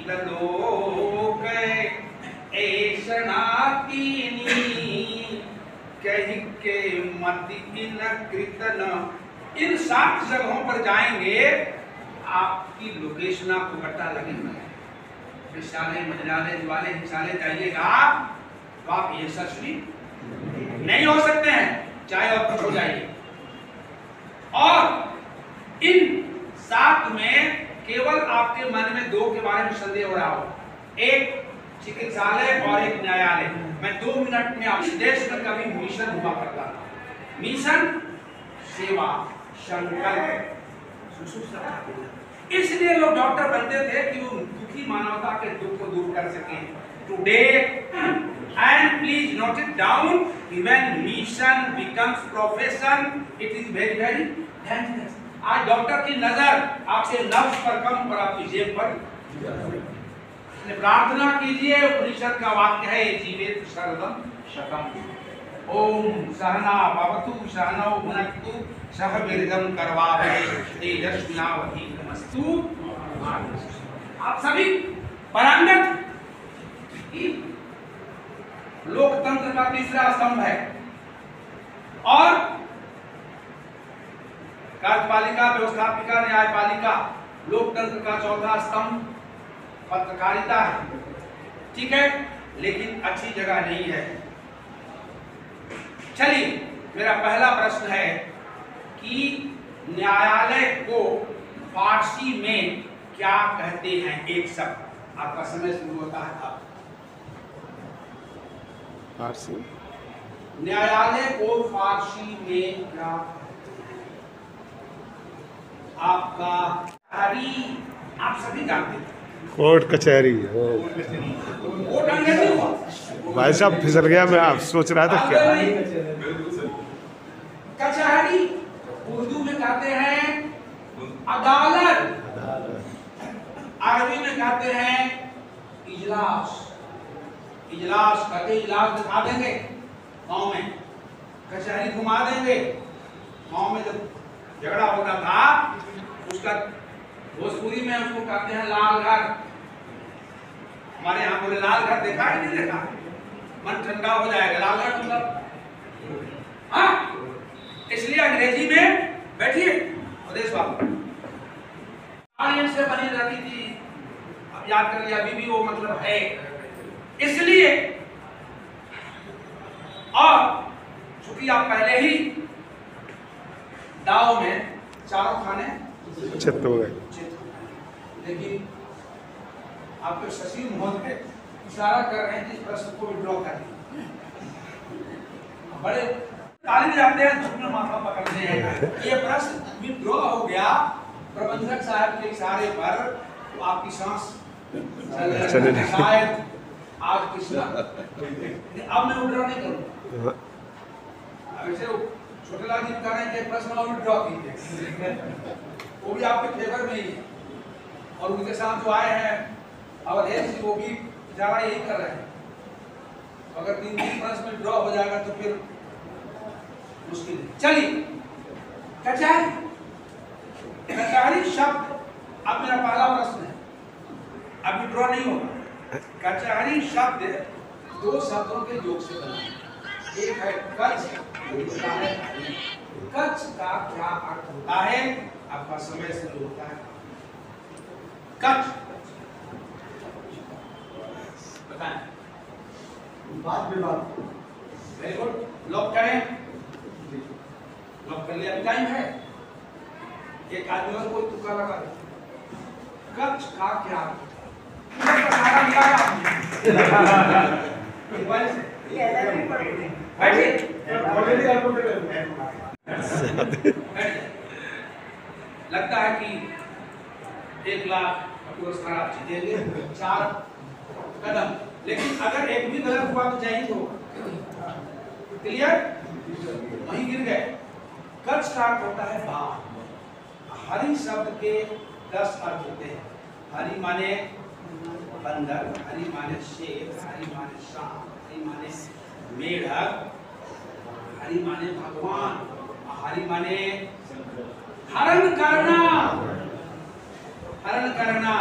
लोक ऐसना कीनी कही के मति इन कृतन। इन 7 जगहों पर जाएंगे, आपकी लोकेशन आपको पता लगेगा। विशाले मंत्रालय वाले हिसाले जाइएगा तो आप यशस्वी नहीं हो सकते हैं, चाहे आप कुछ हो जाइए। और इन 7 में केवल आपके मन में 2 के बारे में संदेह हो रहा हो, एक चिकित्सालय और एक न्यायालय। मैं 2 मिनट में आपके देश में कभी मिशन हुआ करता था, मिशन सेवा संकल्प। इसलिए लोग डॉक्टर बनते थे कि वो दुखी मानवता के दुख को दूर कर सकें। Today and please note it down, when mission becomes profession it is very very dangerous. आज डॉक्टर की नजर आपसे नफ्स पर कम और आपकी जेब पर। प्रार्थना कीजिए, उपनिषद का वाक्य है, जीवेत शरदम शतम। ओम सहना भवतु सहनौ भुनक्तु सह वीर्यं करवावहै तेजस्विनावधीतमस्तु। आप सभी परांगत लोकतंत्र का तीसरा स्तंभ है और कार्यपालिका, व्यवस्थापिका, न्यायपालिका लोकतंत्र का चौथा स्तंभ पत्रकारिता है। ठीक है, लेकिन अच्छी जगह नहीं है। चलिए, मेरा पहला प्रश्न है कि न्यायालय को फारसी में क्या कहते हैं? एक शब्द, आपका समय शुरू होता है अब। फारसी न्यायालय को फारसी में क्या कहते हैं? आपका आप सभी जानते हैं, कोर्ट कचहरी। कोर्ट अंग्रेजी हुआ। भाई साहब फिसल गया, मैं आप सोच रहा था क्या। कचहरी उर्दू में कहते हैं अदालत, अरबी में कहते हैं इजलास। इजलास कहते, इजलास दिखा देंगे गांव में, कचहरी घुमा देंगे। गांव में जब झगड़ा होता था, उसका भोजपुरी में उसको कहते हैं लाल घर। हमारे यहाँ बोले लाल घर देखा है नहीं देखा? मन ठंडा हो जाएगा। लाल घर मतलब, हाँ, इसलिए अंग्रेजी में बैठिए प्रदेश वालों से बनी रहती थी, अब याद कर लिया, अभी भी वो मतलब है। इसलिए और चूंकि आप पहले ही दाव में चारों खाने चित्त हो गए, लेकिन आपके शशि महोदय इशारा कर रहे हैं जिस प्रश्न को विड्रॉ कर बड़े ताली जाते हैं, झुकने माथा पकड़ते हैं। ये प्रश्न विड्रॉ हो गया प्रबंधक साहब के इशारे पर, तो आपकी सांस चले शायद आज किसका। अब मैं विड्रॉ नहीं करूँगा। वैसे छोटेलाल जी कह रहे हैं कि प्रश्न और विड्रॉ कीजिए, वो भी आपके फेवर में ही है। और उनके साथ जो आए हैं अवधेश जी, वो भी ज्यादा यही कर रहे हैं। अगर 3 प्रश्न में ड्रॉ हो जाएगा तो फिर मुश्किल है। चलिए, कचहरी, कचहरी शब्द, अब मेरा पहला प्रश्न है, अभी ड्रॉ नहीं होगा। कचहरी शब्द 2 शब्दों के योग से बना है। एक है कच्छ, दूसरा है हरी। कच्छ का क्या अर्थ होता है? आपका समय शुरू होता है। कच्छ बताएं। बात विवाद। वेरी गुड, लॉक करें। लॉक कर लिया, अभी टाइम है। एक आदमी और कोई तुक्का लगा दे। कच्छ का क्या अर्थ होता है? सारा लिया लगता है कि 1 लाख पुरस्कार आप जीतेंगे 4 कदम, लेकिन अगर एक भी गलत हुआ तो जय हिंद होगा। क्लियर? वहीं गिर गए। कच्छ का अर्थ होता है बाघ। हरी शब्द के 10 अर्थ होते हैं। हरी माने बंदर, हरी माने शेर, हरी माने सांप, हरी माने मेढक, हरी माने भगवान, हरी माने हरण करना। हरण करना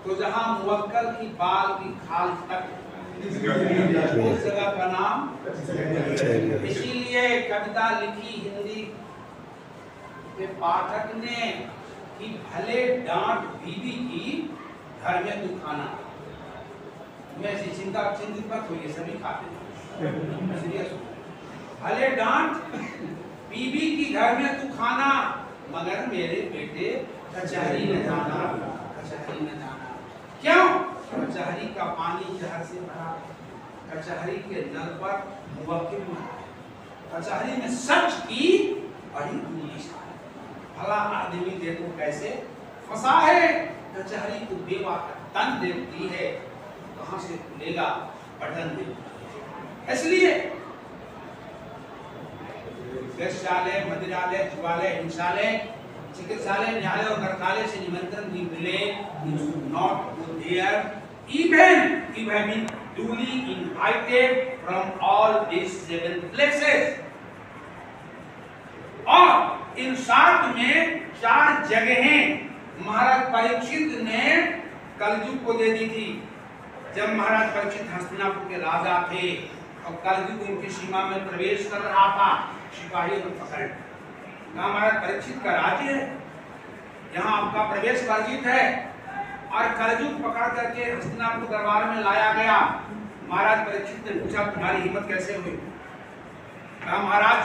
तो जहां मुवक्कल की बाल की खाल तक उस जगह का नाम कचहरी। इसीलिए कविता लिखी हिंदी के पाठक ने कि भले डांट बीवी की घर में तू खाना। मैं ऐसी चिंतित मत होइए, सभी खाते हैं, सीरियस हो। भले डांट बीवी की घर में तू खाना, मगर मेरे बेटे कचहरी न जाना, कचहरी न जाना। क्यों? कचहरी का पानी जहर से भरा, कचहरी के नल पर मुवक्किल मरा, कचहरी में सच की बड़ी पुलिस है। भला आदमी देखो कैसे फंसा है, कचहरी को बेवा का तन देती है, कहां से खुलेगा बटन देती है। इसलिए वेश्यालय, मदिरालय, जुआलय, हिंसालय, चिकित्सालय, न्यायालय और नरकालय से निमंत्रण भी मिले, not go there, even if have been duly invited from all these 7 places। और इन 7 में 4 जगहें महाराज परीक्षित ने कलयुग को दे दी थी। जब महाराज परीक्षित हस्तिनापुर के राजा थे और कलयुग उनकी सीमा में प्रवेश कर रहा था, सिपाहियों ने पकड़ कहा महाराज परीक्षित का राज्य है, यहाँ आपका प्रवेश वर्जित है। और कलयुग पकड़ करके हस्तिनापुर दरबार में लाया गया। महाराज परीक्षित ने पूछा तुम्हारी हिम्मत कैसे हुई? कहा महाराज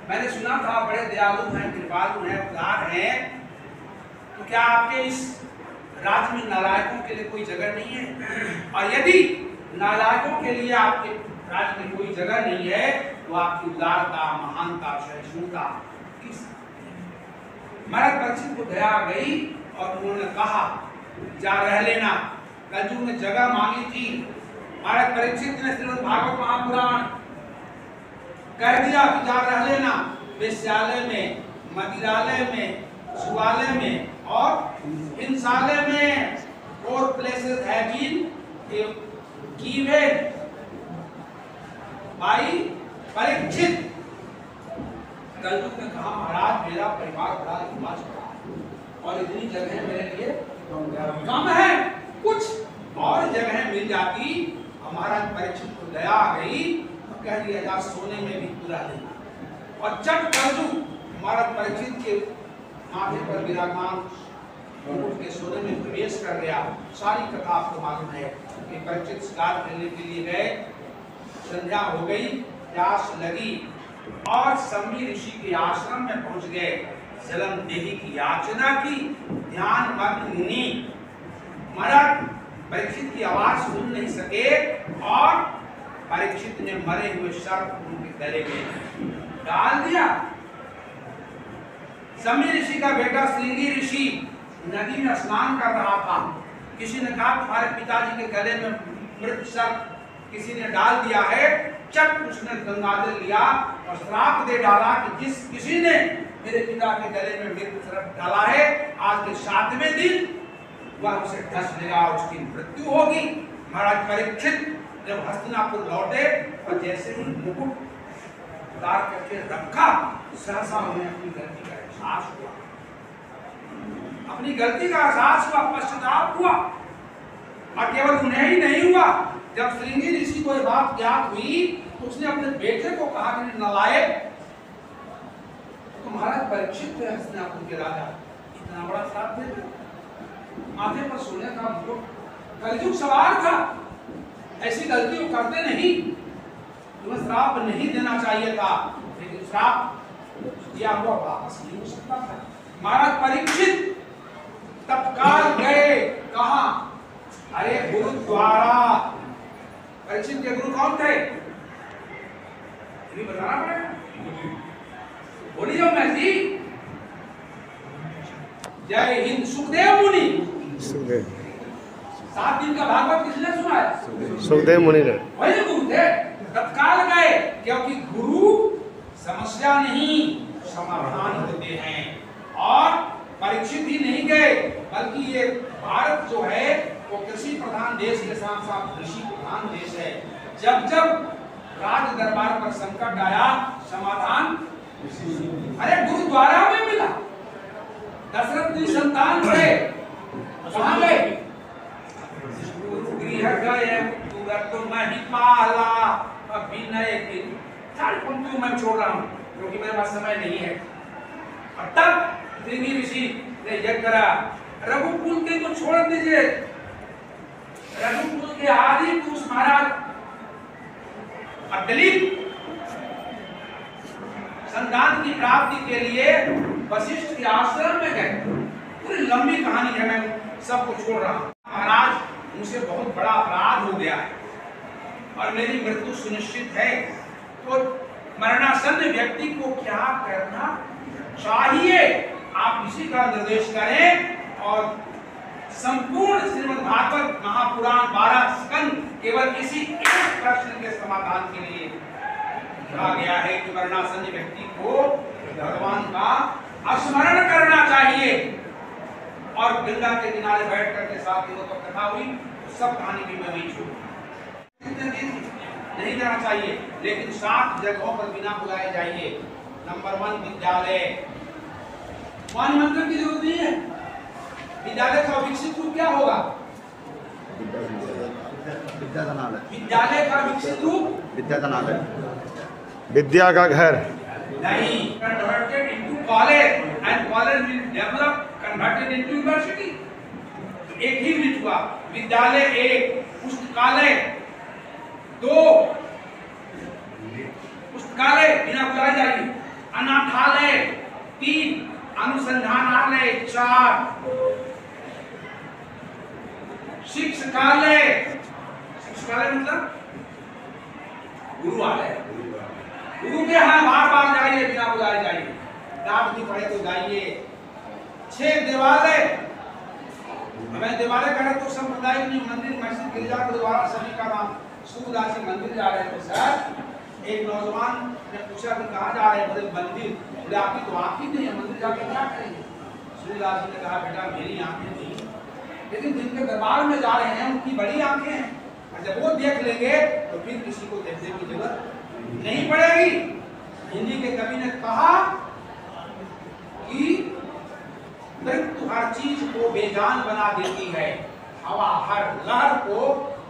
मैंने सुना था बड़े दयालु हैं, कृपालु हैं, उदार हैं, तो क्या आपके इस राज्य में नालायकों के लिए कोई जगह नहीं है? और यदि नालायकों के लिए आपके राज्य में कोई जगह नहीं है तो आपकी उदारता, महानता, सहिष्णुता किस? महाराज परीक्षित को दया गई और उन्होंने कहा जा रह लेना। कलयुग ने जगह मांगी थी, महाराज परीक्षित ने श्रीमद् भागवत महापुराण कह दिया कि जा रह लेना। वेश्यालय में, मदिरालय में, जुआलय में और हिंसालय में 4 places have been given by Parikshit. कलयुग ने कहा महाराज मेरा परिवार बड़ा लंबा चौड़ा और इतनी जगह मेरे लिए कम है, कुछ और जगह मिल जाती। हमारा परीक्षित को दया आ गई तो कह दिया जा सोने में भी पूरा देना। और जब कलयुग हमारा परीक्षित के माथे पर विराजमान मुकुट के सोने में प्रवेश कर गया। सारी कथा आपको मालूम है कि परीक्षित शिकार करने के लिए गए, संध्या हो गई, प्यास लगी और सम्मी ऋषि के आश्रम में पहुंच गए। जलम देही की याचना की, ध्यान मग्न मुनि महाराज परीक्षित की आवाज सुन नहीं सके और परीक्षित ने मरे हुए सर्प उनके गले में डाल दिया। सम्मी ऋषि का बेटा श्रृंगी ऋषि नदी में स्नान कर रहा था। किसी ने कहा तुम्हारे पिताजी के गले में मृत सर्प किसी ने डाल दिया है। चट उसने गंगाजल लिया और श्राप दे डाला कि जिस किसी ने मेरे पिता के गले में मृत सर्प डाला है, आज के 7वें दिन वह उसे डस लेगा और उसकी मृत्यु होगी। महाराज परीक्षित जब हस्तिनापुर लौटे और जैसे ही मुकुट उतार करके रखा, सहसा उन्हें अपनी गलती का एहसास हुआ, अपनी गलती का एहसास हुआ, पश्चाताप हुआ। और केवल उन्हें ही नहीं हुआ, जब श्रृंगी ऋषि को यह बात ज्ञात हुई तो उसने अपने बेटे को कहा कि नालायक, तो महाराज परीक्षित थे हस्तिनापुर के राजा, इतना बड़ा श्राप दे दिया। माथे पर सोने का मुकुट, कलयुग सवार था, ऐसी गलती वो करते नहीं, तुम्हें श्राप नहीं देना चाहिए था, लेकिन श्राप दिया हुआ वापस नहीं हो सकता था। महाराज परीक्षित तत्काल गए, कहा अरे गुरुद्वारा। परीक्षित के गुरु कौन थे ये बताना पड़ेगा, बोलिए महजी। जय हिंद। सुखदेव मुनि, 7 दिन का भागवत किसने सुना है? सुखदेव मुनि ने। वही गुरु थे। तत्काल गए, क्योंकि गुरु समस्या नहीं समाधान होते हैं। और परीक्षित ही नहीं गए, बल्कि ये भारत जो है वो कृषि प्रधान देश के साथ साथ कृषि प्रधान देश है। जब जब राज दरबार पर संकट आया, समाधान अरे गुरुद्वारा में मिला। दशरथ की संतान थे, कहाँ गए? गृह गए तुरंत महिपाला अभिनय की सारी पंक्तियों मैं छोड़ रहा हूँ क्योंकि मेरे पास समय नहीं है। और तब भृगु ऋषि ने यज्ञ करा, रघुकुल के को छोड़ दीजिए, रघुकुल के आदि पुरुष महाराज दिलीप संतान की प्राप्ति के लिए वशिष्ठ के आश्रम में गए। पूरी लंबी कहानी है, मैं सबको छोड़ रहा हूँ। महाराज मुझसे बहुत बड़ा अपराध हो गया है और मेरी मृत्यु सुनिश्चित है, तो मरणासन्न व्यक्ति को क्या करना चाहिए आप इसी का निर्देश करें। और संपूर्ण श्रीमद् भागवत महापुराण 12 स्कंद केवल इसी एक प्रश्न के समाधान के लिए कहा गया है कि मरणासन्न व्यक्ति को भगवान का स्मरण करना चाहिए। और गंगा के किनारे बैठ करके साथ ही वो तो कथा हुई, तो सब कहानी भी मैं वही छोड़ नहीं जाना चाहिए, लेकिन 7 जगहों पर बिना बुलाए जाइए। नंबर 1 विद्यालय, वाणी मंत्र की जरूरत नहीं है। विद्यालय का विकसित रूप क्या होगा? विद्यालय का विकसित रूप विद्याधनालय, विद्या का घर नहीं, converted into college and college will develop converted into university. एक ही मिनट हुआ। विद्यालय 1, पुस्तकालय 2, पुस्तकालय बिना बुलाए जाइए। अनाथालय 3, अनुसंधानालय 4, शिक्षकालय, शिक्षकालय मतलब गुरुवालय, गुरु के यहाँ बार बार जाइए, बिना बुलाए जाइए। डांट भी पड़े तो जाइए। 6 देवालय, हमें देवालय करें तो सामुदायिक मंदिर, मस्जिद, गिरजा, गुरुद्वारा सभी का नाम। सूरदास जी मंदिर जा रहे थे सर, एक नौजवान ने पूछा कि कहाँ जा रहे हैं? बोले मंदिर। बोले आपकी तो आँखें नहीं है, मंदिर जाके क्या करेंगे? सूरदास जी ने कहा बेटा मेरी आँखें नहीं, लेकिन जिनके दरबार में जा रहे हैं उनकी बड़ी आँखें हैं, और जब वो देख लेंगे तो फिर किसी को देखने की जरूरत नहीं पड़ेगी। हिंदी के कवि ने कहा कि मृत्यु हर चीज को बेजान बना देती है, हवा हर लहर को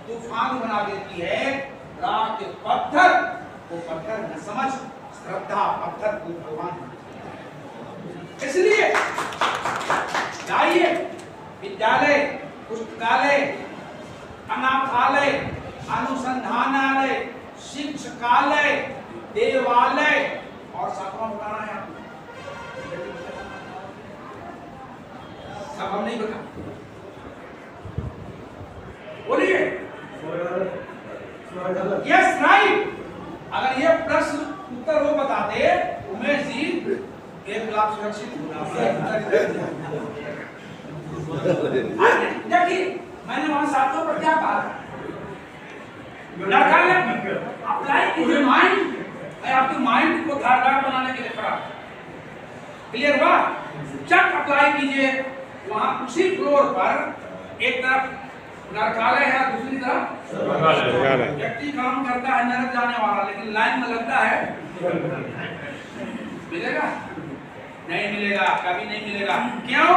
तूफान बना देती है, रात के पत्थर को पत्थर न समझ, श्रद्धा पत्थर को भगवान। इसलिए जाइए विद्यालय, पुस्तकालय, अनाथालय, अनुसंधानालय, शिक्षकालय, देवालय और सातवां बताना है आपको, सब हम नहीं बता। बोलिए यस राइट। अगर ये प्रश्न उत्तर वो बताते उमेश जी 1 लाख सुरक्षित होना। देखिए मैंने वहां सातों पर क्या कहा, अप्लाई कीजिए माइंड, आपके माइंड को धारदार बनाने के लिए खड़ा। क्लियर हुआ? चक अप्लाई कीजिए। वहां उसी फ्लोर पर एक तरफ नरकालय है, दूसरी तरफ व्यक्ति काम करता है नरक जाने वाला, लेकिन लाइन में लगता है। मिलेगा? नहीं मिलेगा, कभी नहीं मिलेगा। क्यों?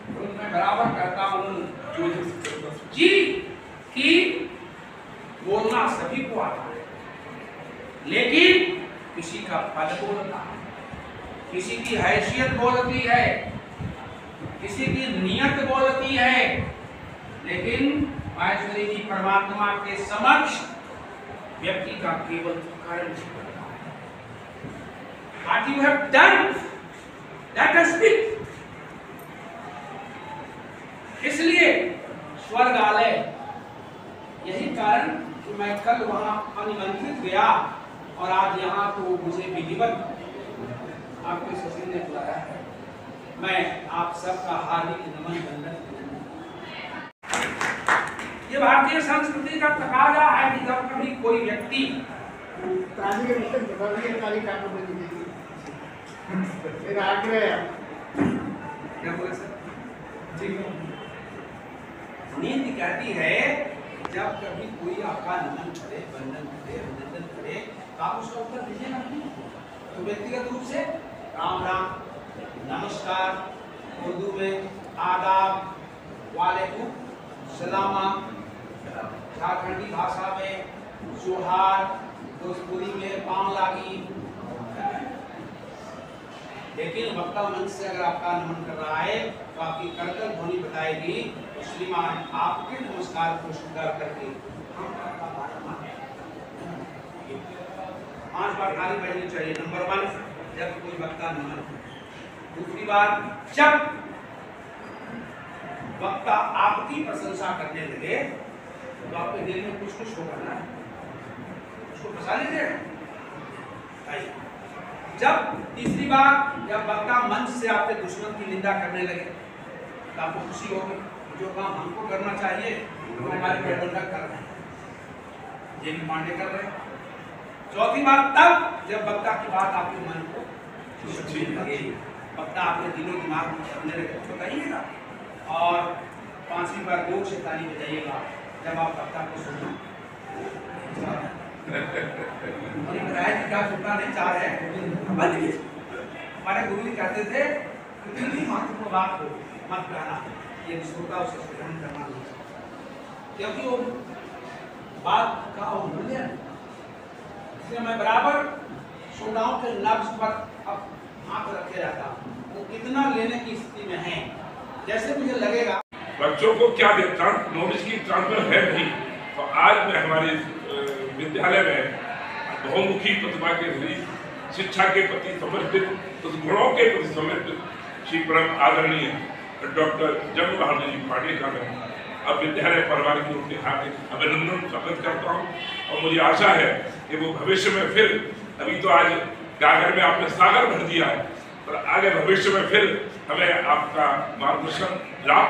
तो मैं बराबर करता हूँ जी कि बोलना सभी को आता है, लेकिन किसी का पद बोलता है, किसी की हैसियत बोलती है, किसी की नियत बोलती है, लेकिन माहेश्वरी जी परमात्मा के समक्ष व्यक्ति का केवल कर्म बोलता है। What you have done, let us speak. इसलिए स्वर्गालय, यही कारण कि मैं कल वहां अनिमंत्रित गया और आज यहाँ तो मुझे विधिवत आपके सचिव ने बुलाया है। मैं आप सबका हार्दिक नमन वंदन। ये भारतीय संस्कृति का तकाजा है कि जब कभी कोई व्यक्ति क्या बोले सर? नीति कहती है जब कभी कोई आपका नमन करे, वंदन करे, अभिनंदन करे, तो आप उसका उत्तर दीजिए ना। तो व्यक्तिगत रूप से राम राम, नमस्कार, उर्दू में आदाब, वालेकुम सलामा, झारखंडी भाषा में जोहार, भोजपुरी में पाँव लागी। लेकिन वक्ता मंच से अगर आपका नमन कर रहा है तो आपकी करतल ध्वनि बताएगी तो श्रीमान आपके नमस्कार को स्वीकार करके हम आपका आभार मानते हैं। 5 बार ताली बजनी चाहिए। नंबर 1 जब कोई वक्ता नमन। दूसरी बात, जब वक्ता आपकी प्रशंसा करने लगे तो आपके दिल में कुछ होगा ना, उसको फंसा लीजिए। जब तीसरी बार जब वक्ता मंच से आपके दुश्मन की निंदा करने लगे तो आपको खुशी होगी, जो काम हमको करना चाहिए वो हमारे प्रबंधक कर रहे हैं, ये भी पांडे कर रहे हैं। चौथी बात, तब जब वक्ता की बात आपके मन को लगे, वक्ता आपके दिलो दिमाग में करने लगे तो बताइएगा। और 5वीं बार जोर से ताली बजाइएगा जब आप वक्ता को सुनना। क्या सुनना नहीं चाह रहे हमारे गुरु जी कहते थे कितनी महत्वपूर्ण बात हो मत कहना, ये श्रोता उसे ग्रहण करना नहीं, क्योंकि वो बात का अमूल्य है। इसलिए मैं बराबर श्रोताओं के नब्ज पर अब हाथ रखे रहता हूँ, वो कितना लेने की स्थिति में है। जैसे मुझे लगेगा बच्चों को क्या देता नॉलेज की ट्रांसफर है नहीं, तो आज मैं हमारे विद्यालय में बहुमुखी प्रतिभा के धनी, शिक्षा के प्रति समर्पित, गुणों के प्रति समर्पित श्री परम आदरणीय डॉक्टर जगन बहादुर जी पांडे का मैं अब विद्यालय परिवार की उनके हार्दिक अभिनंदन स्वागत करता हूँ। और मुझे आशा है कि वो भविष्य में फिर, अभी तो आज गागर में आपने सागर भर दिया है, पर आगे भविष्य में फिर हमें आपका मार्गदर्शन लाभ